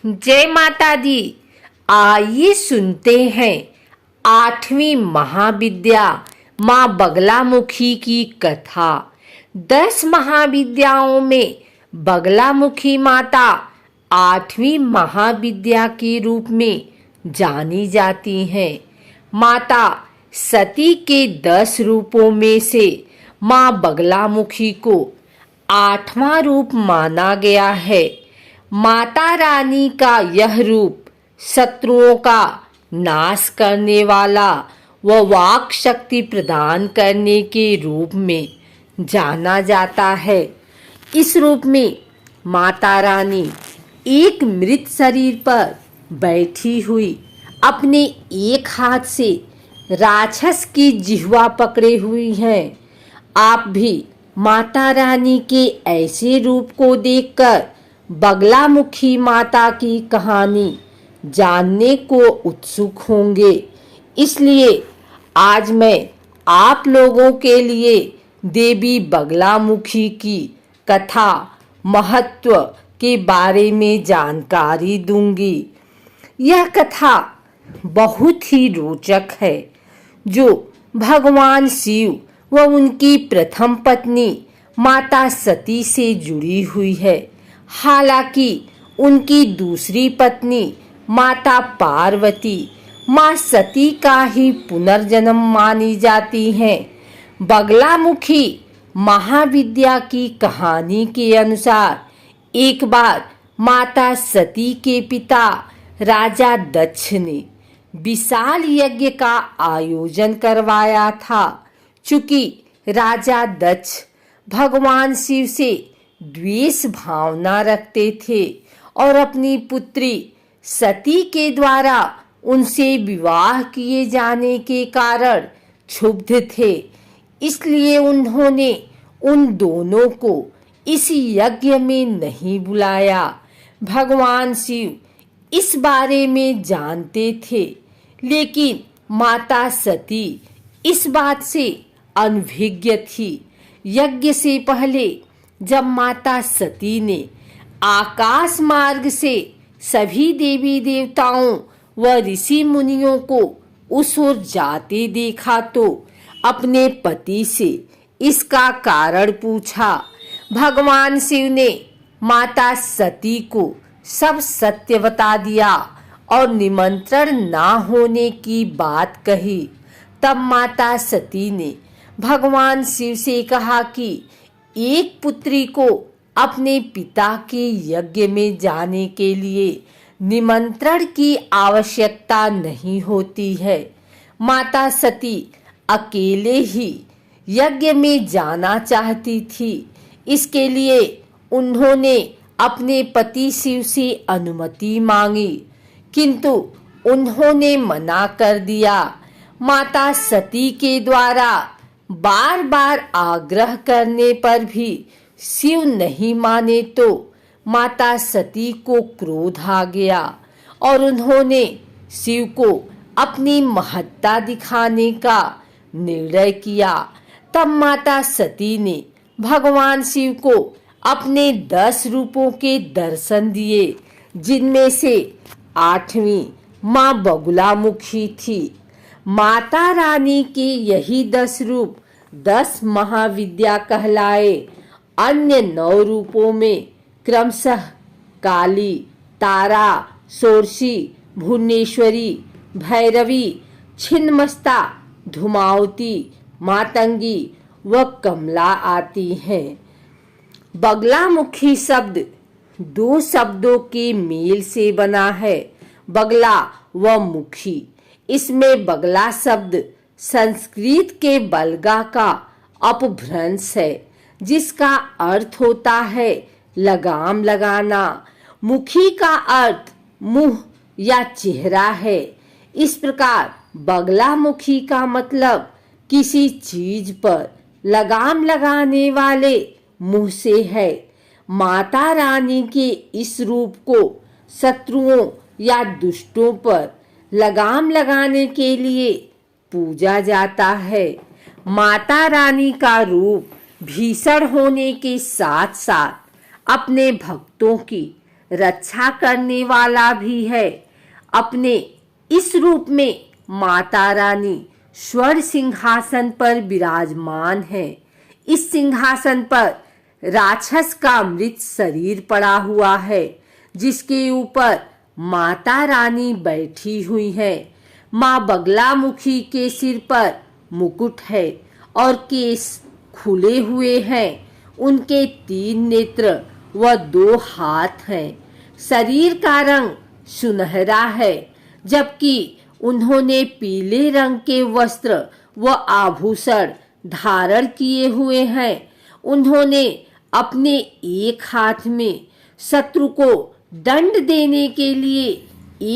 जय माता दी। आइए सुनते हैं 8वीं महाविद्या माँ बगलामुखी की कथा। 10 महाविद्याओं में बगलामुखी माता 8वीं महाविद्या के रूप में जानी जाती हैं। माता सती के 10 रूपों में से माँ बगलामुखी को 8वां रूप माना गया है। माता रानी का यह रूप शत्रुओं का नाश करने वाला व वाक शक्ति प्रदान करने के रूप में जाना जाता है। इस रूप में माता रानी एक मृत शरीर पर बैठी हुई अपने एक हाथ से राक्षस की जिह्वा पकड़े हुई हैं। आप भी माता रानी के ऐसे रूप को देखकर बगलामुखी माता की कहानी जानने को उत्सुक होंगे। इसलिए आज मैं आप लोगों के लिए देवी बगलामुखी की कथा महत्व के बारे में जानकारी दूंगी। यह कथा बहुत ही रोचक है, जो भगवान शिव व उनकी प्रथम पत्नी माता सती से जुड़ी हुई है। हालांकि उनकी दूसरी पत्नी माता पार्वती माँ सती का ही पुनर्जन्म मानी जाती हैं। बगलामुखी महाविद्या की कहानी के अनुसार एक बार माता सती के पिता राजा दक्ष ने विशाल यज्ञ का आयोजन करवाया था। चूंकि राजा दक्ष भगवान शिव से द्वेष भावना रखते थे और अपनी पुत्री सती के द्वारा उनसे विवाह किए जाने के कारण क्षुब्ध थे, इसलिए उन्होंने उन दोनों को इस यज्ञ में नहीं बुलाया। भगवान शिव इस बारे में जानते थे, लेकिन माता सती इस बात से अनभिज्ञ थी। यज्ञ से पहले जब माता सती ने आकाश मार्ग से सभी देवी देवताओं व ऋषि मुनियों को उस ओर जाते देखा तो अपने पति से इसका कारण पूछा। भगवान शिव ने माता सती को सब सत्य बता दिया और निमंत्रण ना होने की बात कही। तब माता सती ने भगवान शिव से कहा कि एक पुत्री को अपने पिता के यज्ञ में जाने के लिए निमंत्रण की आवश्यकता नहीं होती है। माता सती अकेले ही यज्ञ में जाना चाहती थी। इसके लिए उन्होंने अपने पति शिव से अनुमति मांगी, किंतु उन्होंने मना कर दिया। माता सती के द्वारा बार बार आग्रह करने पर भी शिव नहीं माने तो माता सती को क्रोध आ गया और उन्होंने शिव को अपनी महत्ता दिखाने का निर्णय किया। तब माता सती ने भगवान शिव को अपने 10 रूपों के दर्शन दिए, जिनमें से 8वीं माँ बगलामुखी थी। माता रानी के यही 10 रूप 10 महाविद्या कहलाए। अन्य 9 रूपों में क्रमशः काली, तारा, षोडशी, भुवनेश्वरी, भैरवी, छिन्नमस्ता, धूमावती, मातंगी व कमला आती हैं। बगलामुखी शब्द 2 शब्दों के मेल से बना है, बगला व मुखी। इसमें बगला शब्द संस्कृत के बलगा का अपभ्रंश है, जिसका अर्थ होता है लगाम लगाना। मुखी का अर्थ मुंह या चेहरा है। इस प्रकार बगलामुखी का मतलब किसी चीज पर लगाम लगाने वाले मुंह से है। माता रानी के इस रूप को शत्रुओं या दुष्टों पर लगाम लगाने के लिए पूजा जाता है। माता रानी का रूप भीषण होने के साथ साथ अपने भक्तों की रक्षा करने वाला भी है। अपने इस रूप में माता रानी स्वर्ण सिंहासन पर विराजमान है। इस सिंहासन पर राक्षस का मृत शरीर पड़ा हुआ है, जिसके ऊपर माता रानी बैठी हुई है। माँ बगलामुखी के सिर पर मुकुट है और केस खुले हुए हैं। उनके 3 नेत्र व 2 हाथ हैं। शरीर का रंग सुनहरा है, जबकि उन्होंने पीले रंग के वस्त्र व आभूषण धारण किए हुए हैं। उन्होंने अपने एक हाथ में शत्रु को दंड देने के लिए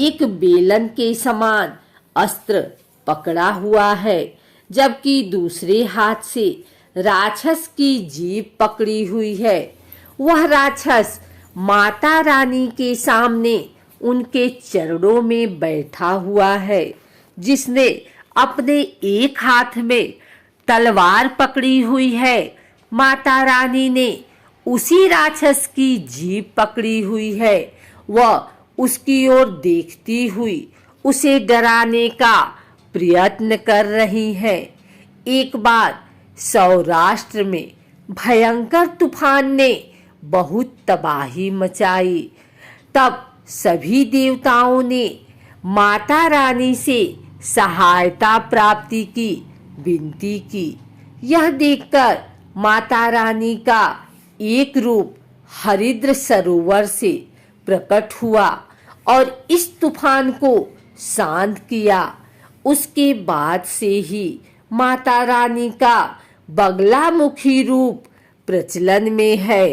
एक बेलन के समान अस्त्र पकड़ा हुआ है, जबकि दूसरे हाथ से राक्षस की जीभ पकड़ी हुई है। वह राक्षस माता रानी के सामने उनके चरणों में बैठा हुआ है, जिसने अपने एक हाथ में तलवार पकड़ी हुई है। माता रानी ने उसी राक्षस की जीभ पकड़ी हुई है। वह उसकी ओर देखती हुई उसे डराने का प्रयत्न कर रही है। एक बार सौराष्ट्र में भयंकर तूफान ने बहुत तबाही मचाई। तब सभी देवताओं ने माता रानी से सहायता प्राप्ति की विनती की। यह देखकर माता रानी का एक रूप हरिद्र सरोवर से प्रकट हुआ और इस तूफान को शांत किया। उसके बाद से ही माता रानी का बगलामुखी रूप प्रचलन में है।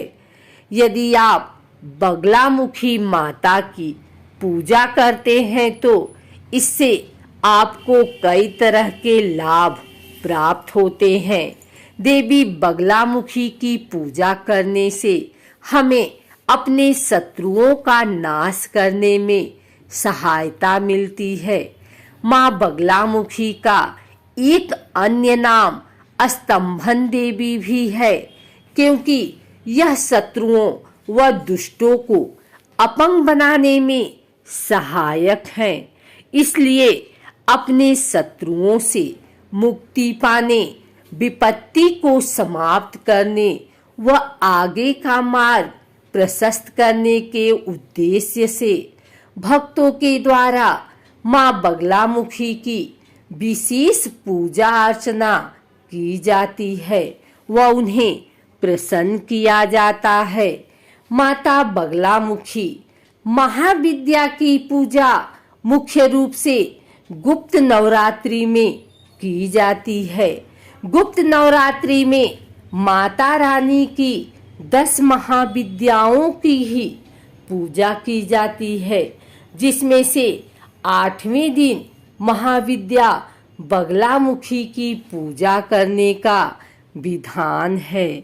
यदि आप बगलामुखी माता की पूजा करते हैं तो इससे आपको कई तरह के लाभ प्राप्त होते हैं। देवी बगलामुखी की पूजा करने से हमें अपने शत्रुओं का नाश करने में सहायता मिलती है। माँ बगलामुखी का एक अन्य नाम स्तंभन देवी भी है, क्योंकि यह शत्रुओं व दुष्टों को अपंग बनाने में सहायक हैं। इसलिए अपने शत्रुओं से मुक्ति पाने, विपत्ति को समाप्त करने व आगे का मार्ग प्रशस्त करने के उद्देश्य से भक्तों के द्वारा माँ बगलामुखी की विशेष पूजा अर्चना की जाती है व उन्हें प्रसन्न किया जाता है। माता बगलामुखी महाविद्या की पूजा मुख्य रूप से गुप्त नवरात्रि में की जाती है। गुप्त नवरात्रि में माता रानी की 10 महाविद्याओं की ही पूजा की जाती है, जिसमें से 8वें दिन महाविद्या बगलामुखी की पूजा करने का विधान है।